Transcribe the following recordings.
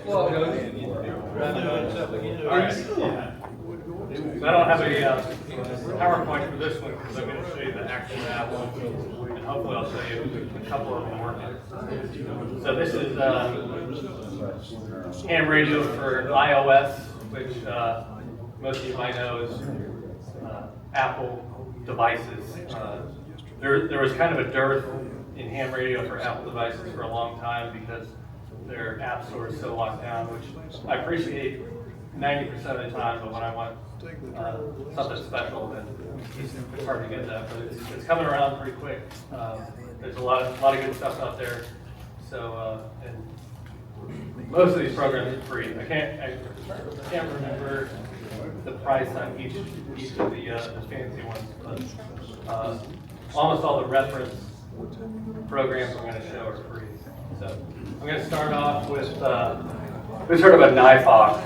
Well, all right. So I don't have a PowerPoint for this one because I'm going to show you the actual app, and hopefully I'll show you a couple of them working. So this is ham radio for iOS, which most of you might know is Apple devices. There was kind of a dearth in ham radio for Apple devices for a long time because their app store is so locked down, which I appreciate 90% of the time, but when I want something special, then it's hard to get that. But it's coming around pretty quick. There's a lot of good stuff out there. So and most of these programs are free. I can't remember the price on each of the fancy ones, but almost all the reference programs I'm going to show are free. So I'm going to start off with, who's heard of a NIFOC?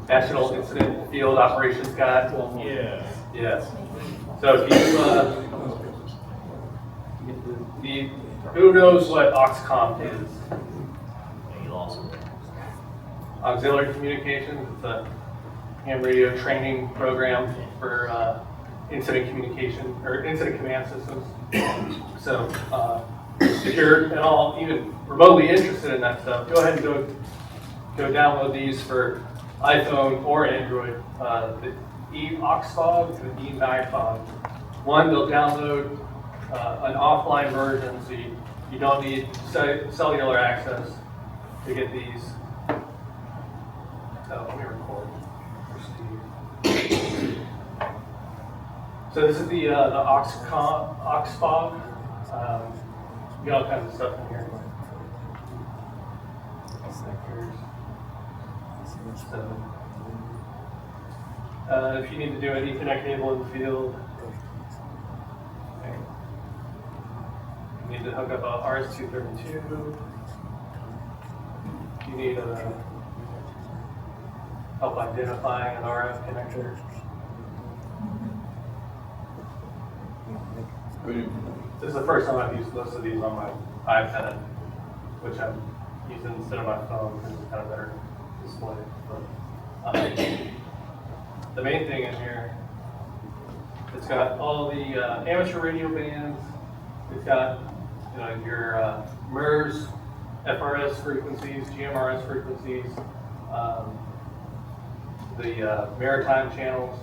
National Incident Field Operations Guide? Yeah. Yes. So if who knows what Oxcom is? Auxiliary Communications. It's a ham radio training program for incident communication or incident command systems. So if you're at all even remotely interested in that stuff, go ahead and go download these for iPhone or Android. The eOxfog and the eNIFOG. One, they'll download an offline version, so you don't need cellular access to get these. So let me record. So this is the Oxfog. You got all kinds of stuff in here. So, if you need to do an Ethernet cable in the field, okay. You need to hook up a RS-232. You need help identifying an RF connector. This is the first time I've used most of these on my iPad, which I'm using instead of my phone because it's kind of better display. But the main thing in here, it's got all the amateur radio bands. It's got your MERS, FRS frequencies, GMRS frequencies, the maritime channels.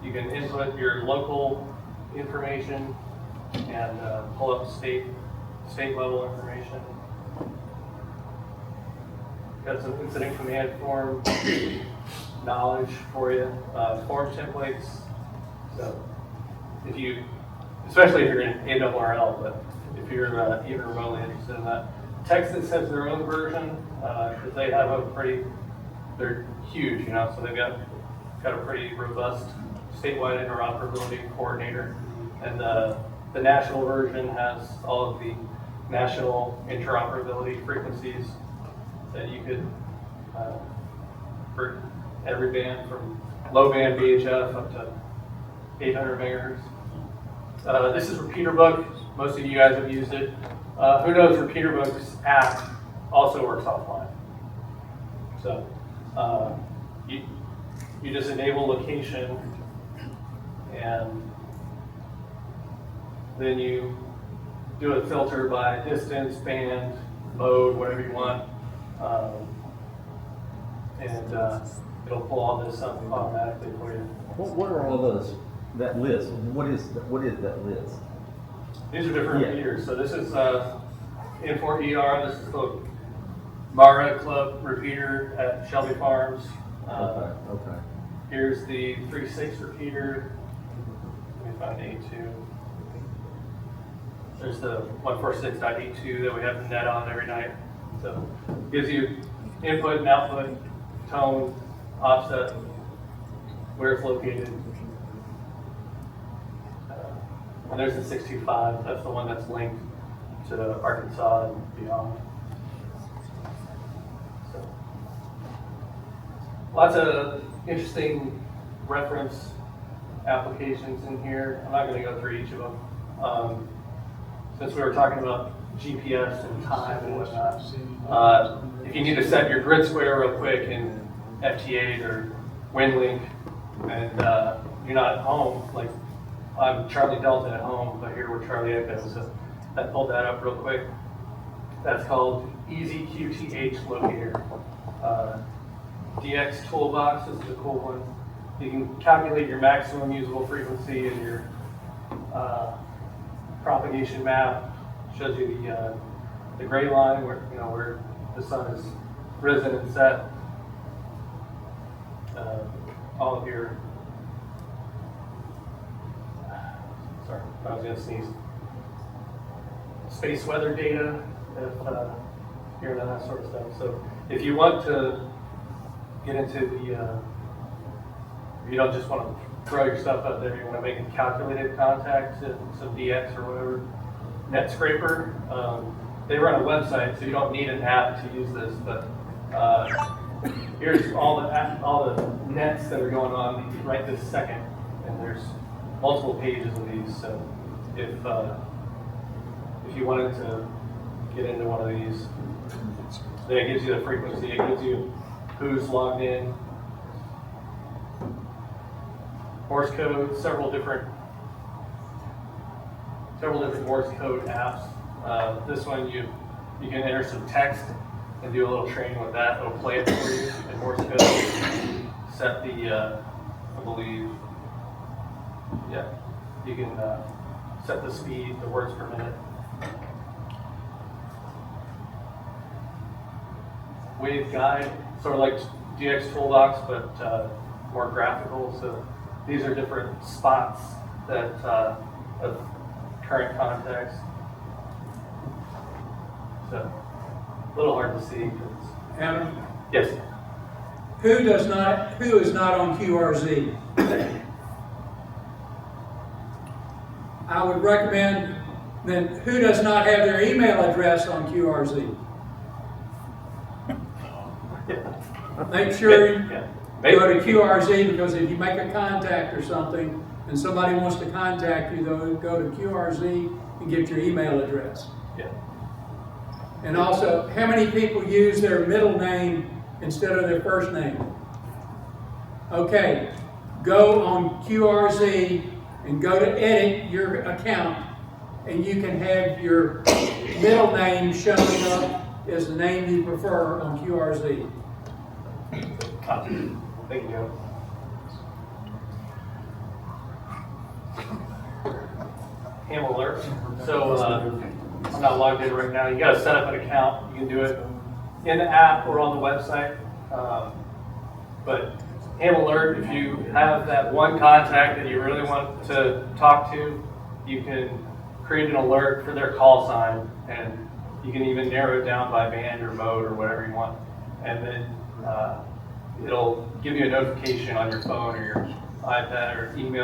You can input your local information and pull up state level information. Got some incident command form knowledge for you, form templates. So especially if you're in ARRL, but if you're even remotely interested in that. Texas has their own version because they have they're huge, so they've got a pretty robust statewide interoperability coordinator, and the national version has all of the national interoperability frequencies that you could for every band from low band VHF up to 800 megahertz. This is Repeaterbook. Most of you guys have used it. Who knows Repeaterbook's app also works offline. So you just enable location, and then you do a filter by distance, band, mode, whatever you want, and it'll pull all this up automatically for you. What are all those? That list. What is that list? These are different repeaters. So this is N4ER. This is the Mara Club repeater at Shelby Farms. Okay. Here's the 3.6 repeater. Let me find A2. There's the 146.82 that we have the net on every night. So it gives you input and output, tone, offset, where it's located. And there's the 625. That's the one that's linked to Arkansas and beyond. So, lots of interesting reference applications in here. I'm not going to go through each of them. since we were talking about GPS and time and whatnot, if you need to set your grid square real quick in FT8 or WinLink, and you're not at home, like I'm Charlie Delta at home, but here we're Charlie Echo, so I pulled that up real quick. That's called Easy QTH Locator. DX Toolbox is the cool one. You can calculate your maximum usable frequency and your propagation map. Shows you the gray line where the sun is risen and set. All of your sorry, I was gonna sneeze. Space weather data, if you're into that sort of stuff. So if you want to get into the, you don't just want to throw your stuff up there, you want to make a calculated contact to some DX or whatever, NetScraper, they run a website, so you don't need an app to use this, but here's all the nets that are going on right this second, and there's multiple pages of these, so if you wanted to get into one of these, then it gives you the frequency, it gives you who's logged in, Morse code, several different Morse code apps. This one you can enter some text and do a little training with that. It'll play it for you in Morse code. Set the I believe, yeah, you can set the speed, the words per minute. Wave guide, sort of like DX Toolbox, but more graphical. So these are different spots that of current context. So a little hard to see. Adam, Yes. who is not on QRZ? I would recommend, then who does not have their email address on QRZ? Make sure you go to QRZ, because if you make a contact or something and somebody wants to contact you, they'll go to QRZ and get your email address. Yeah. And also, how many people use their middle name instead of their first name? Okay, go on QRZ and go to edit your account, and you can have your middle name showing up as the name you prefer on QRZ. Thank you, Joe. Ham alert. So I'm not logged in right now. You got to set up an account. You can do it in the app or on the website. But Ham alert, if you have that one contact that you really want to talk to, you can create an alert for their call sign, and you can even narrow it down by band or mode or whatever you want. And then it'll give you a notification on your phone or your iPad or email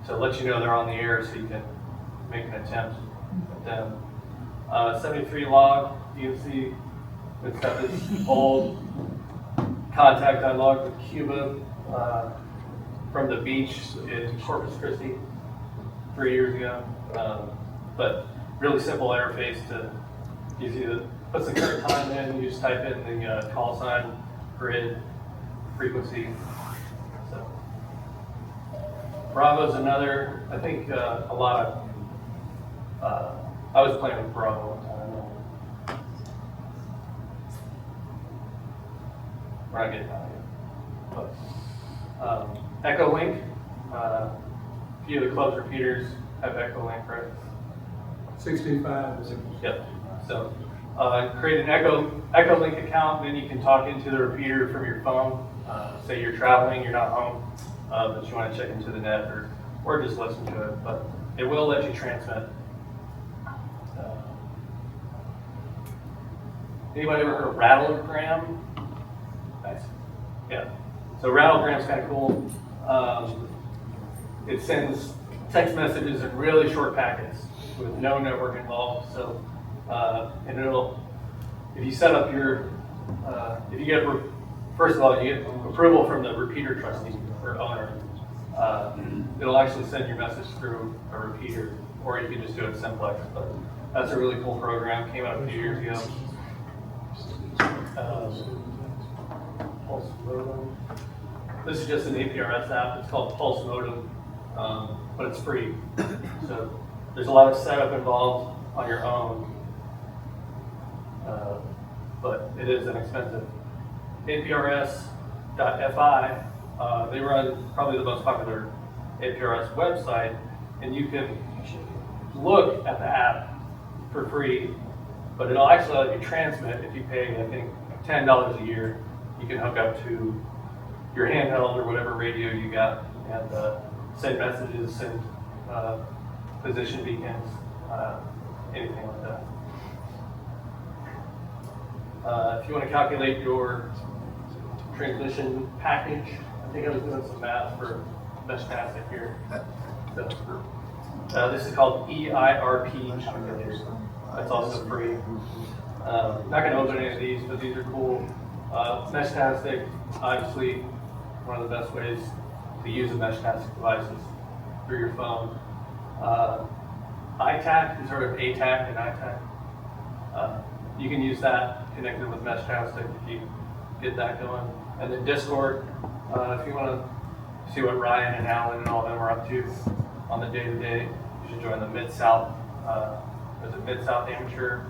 to let you know they're on the air, so you can make an attempt at them. 73 log, you can see it's got this old contact I logged with Cuba from the beach in Corpus Christi 3 years ago. But really simple interface to gives you the puts the current time in. You just type in the call sign, grid, frequency. So Bravo's another. I think a lot of. I was playing with Bravo one time. We're not getting out of here. But Echo Link. A few of the club's repeaters have Echo Link, right? 65. Yep. So create an Echo Link account, then you can talk into the repeater from your phone. Say you're traveling, you're not home, but you want to check into the net or just listen to it. But it will let you transmit. Anybody ever heard of Rattlegram? Nice. Yeah. So Rattlegram's kind of cool. It sends text messages in really short packets with no network involved. So, and if you set up your, if you get, first of all, you get approval from the repeater trustee or owner, it'll actually send your message through a repeater. or you can just do it simplex. But that's a really cool program. Came out a few years ago. Pulse Modem. This is just an APRS app. It's called Pulse Modem, but it's free. So there's a lot of setup involved on your own, but it is inexpensive. APRS.fi, they run probably the most popular APRS website, and you can look at the app for free, but it'll actually let you transmit if you pay, I think, $10 a year. You can hook up to your handheld or whatever radio you got and send messages, send position beacons, anything like that. If you want to calculate your transmission package, I think I was doing some math for Meshtastic here. So, this is called EIRP calculator. That's also free. Not going to open any of these, but these are cool. Meshtastic, obviously, one of the best ways to use a Meshtastic devices through your phone. ITAC, you've heard of ATAC and ITAC. You can use that connected with Meshtastic if you get that going. And then Discord, if you want to see what Ryan and Alan and all them are up to on the day-to-day, you should join the Mid-South, is it Mid-South Amateur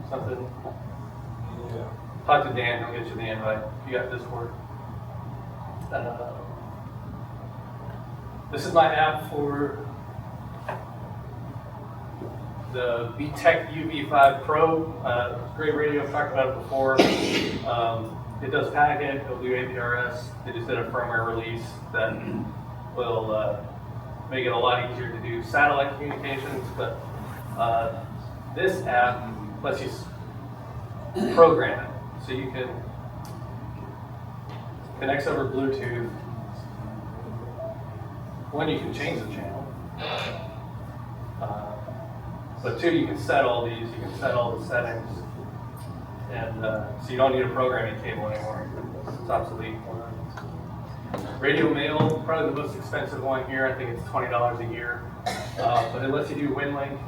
something? Yeah. Talk to Dan, he'll get you the invite if you got Discord. This is my app for the VTech UV5 Pro. Great radio, I've talked about it before. It does packet, it'll do APRS. They just did a firmware release that will make it a lot easier to do satellite communications, but this app lets you program it. So you can connect over Bluetooth. One, you can change the channel. But two, you can set all these, you can set all the settings. And so you don't need a programming cable anymore. It's obsolete. Radio mail, probably the most expensive one here. I think it's $20 a year. But it lets you do WinLink.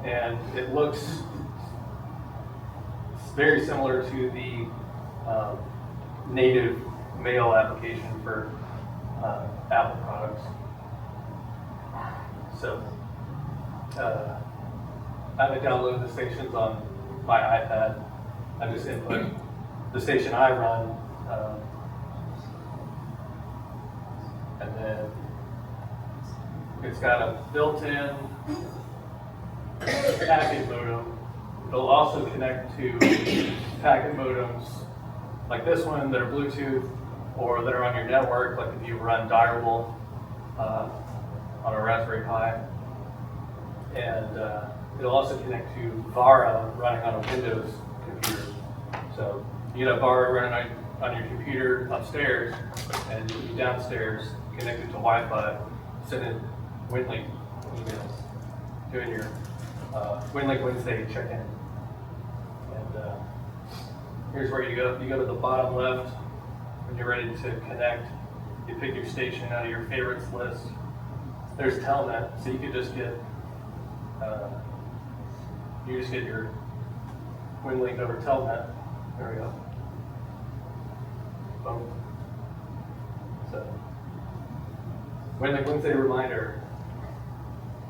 And it looks very similar to the native mail application for Apple products. So I haven't downloaded the stations on my iPad. I just input the station I run, and then it's got a built-in packet modem. It'll also connect to packet modems like this one that are Bluetooth or that are on your network, like if you run Direwolf on a Raspberry Pi. And it'll also connect to Vara running on a Windows computer. So you get a Vara running on your computer upstairs, and you can be downstairs connected to Wi-Fi, sending WinLink emails, doing your WinLink Wednesday check-in. And here's where you go. You go to the bottom left when you're ready to connect. You pick your station out of your favorites list. There's Telnet, so you could just get your WinLink over Telnet. There we go. Boom. So, WinLink Wednesday reminder.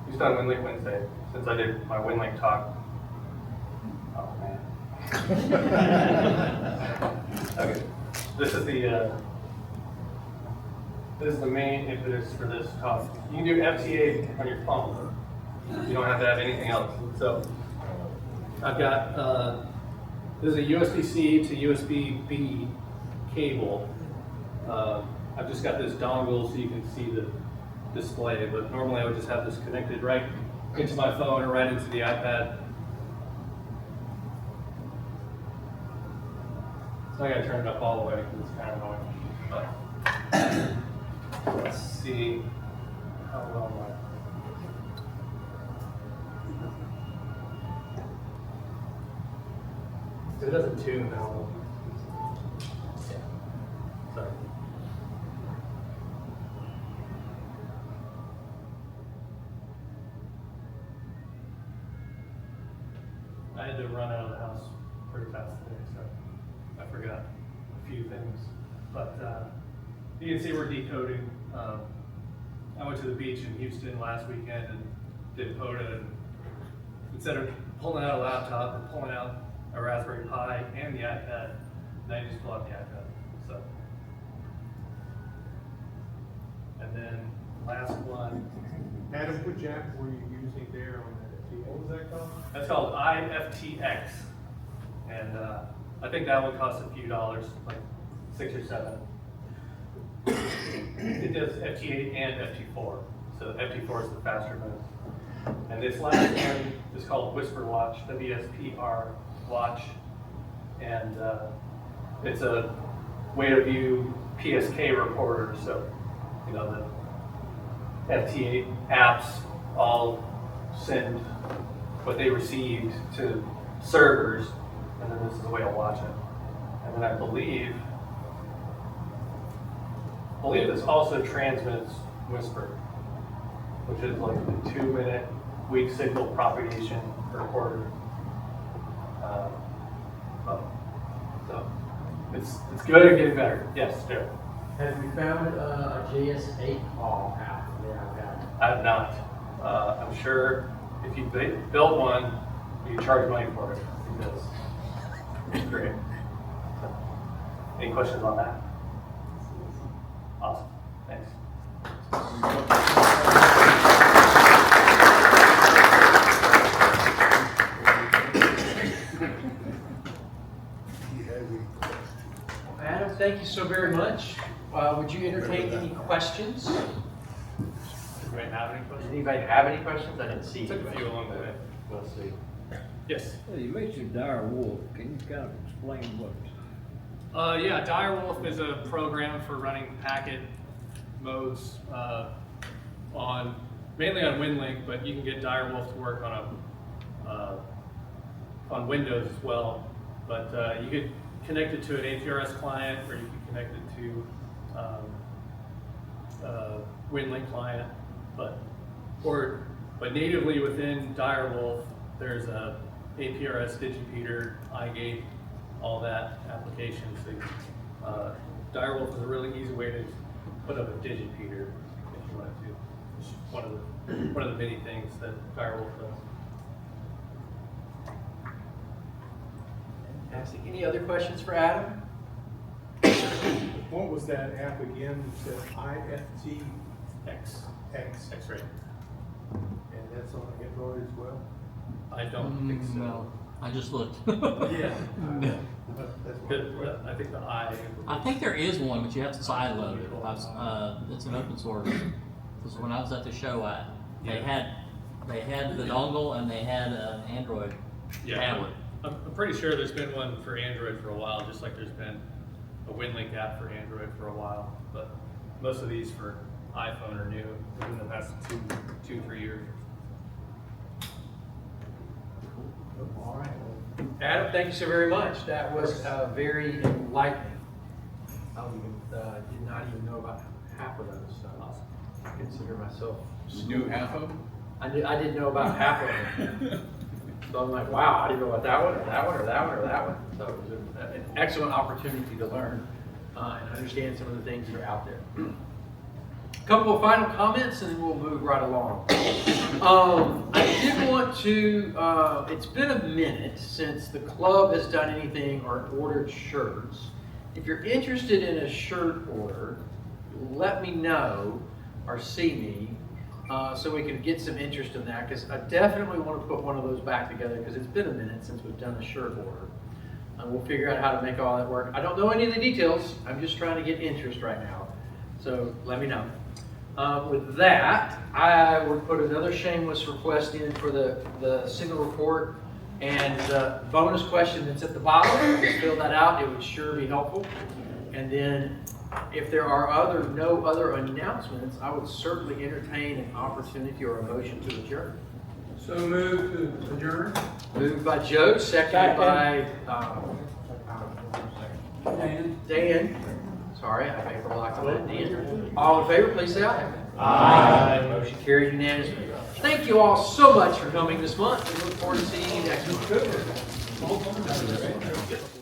Who's done WinLink Wednesday since I did my WinLink talk? Oh man. Okay. This is the main impetus for this talk. You can do FTA on your phone. You don't have to have anything else. So I've got, this is a USB-C to USB-B cable. I've just got this dongle so you can see the display, but normally I would just have this connected right into my phone or right into the iPad. So I gotta turn it up all the way because it's kind of annoying. But let's see how well am I. It doesn't tune now. Yeah. Sorry. I had to run out of the house pretty fast today, so I forgot a few things. But you can see we're decoding. I went to the beach in Houston last weekend and did POTA. And instead of pulling out a laptop or pulling out a Raspberry Pi and the iPad, now you just pull out the iPad. So, and then last one. Adam, which app were you using there on that? What was that called? That's called IFTX, and I think that one costs a few dollars, like $6 or $7. It does FT8 and FT4, so FT4 is the faster mode. And this last one is called Whisper Watch, WSPR Watch, and it's a way to view PSK reporters. So, you know, the FT8 apps all send what they received to servers, and then this is a way to watch it. And then I believe this also transmits Whisper, which is like the 2-minute weak signal propagation per quarter. So it's good and getting better. Yes, Joe. Have you found a JS8 call app for the iPad? I have not. I'm sure if you build one, you charge money for it because it's great. So, any questions on that? Awesome. Thanks. Adam, thank you so very much. Would you entertain any questions? Does anybody have any Does questions? anybody have any questions? I didn't see. Took a few along the way. We'll see. Yes. You mentioned Dire Wolf. Can you kind of explain what? Yeah, Direwolf is a program for running packet modes mainly on WinLink, but you can get Direwolf to work on Windows as well. But you could connect it to an APRS client, or you can connect it to WinLink client. But natively within Direwolf, there's a APRS Digipeater, iGate, all that application. So Direwolf is a really easy way to put up a Digipeater if you wanted to. It's one of the many things that Direwolf does. Fantastic. Any other questions for Adam? What was that app again? You said IFT X. X-ray. And that's on Android as well? I don't think so. No, I just looked. Yeah. That's what I think the I. I think there is one, but you have to silo it. It's an open source. Because when I was at the show, they had the dongle and they had an Android tablet. I'm pretty sure there's been one for Android for a while, just like there's been a WinLink app for Android for a while. But most of these for iPhone are new within the past 2-3 years. All right. Adam, thank you so very much. That was very enlightening. I did not even know about half of those. So I consider myself. You knew half of them? I didn't know about half of them. So I'm like, wow, I didn't know about that one, or that one, or that one, or that one. So it was an excellent opportunity to learn and understand some of the things that are out there. A couple of final comments, and then we'll move right along. I did want to, it's been a minute since the club has done anything or ordered shirts. If you're interested in a shirt order, let me know or see me so we can get some interest in that, because I definitely want to put one of those back together, because it's been a minute since we've done a shirt order. And we'll figure out how to make all that work. I don't know any of the details. I'm just trying to get interest right now. So let me know. With that, I would put another shameless request in for the single report and the bonus question that's at the bottom. Just fill that out. It would sure be helpful. And then if there are no other announcements, I would certainly entertain an opportunity or a motion to adjourn. So move to adjourn. Moved by Joe, seconded by Dan. Sorry, I paper locked on that, Dan. All in favor, please say aye. Aye. Motion carried unanimously. Thank you all so much for coming this month. We look forward to seeing you next month.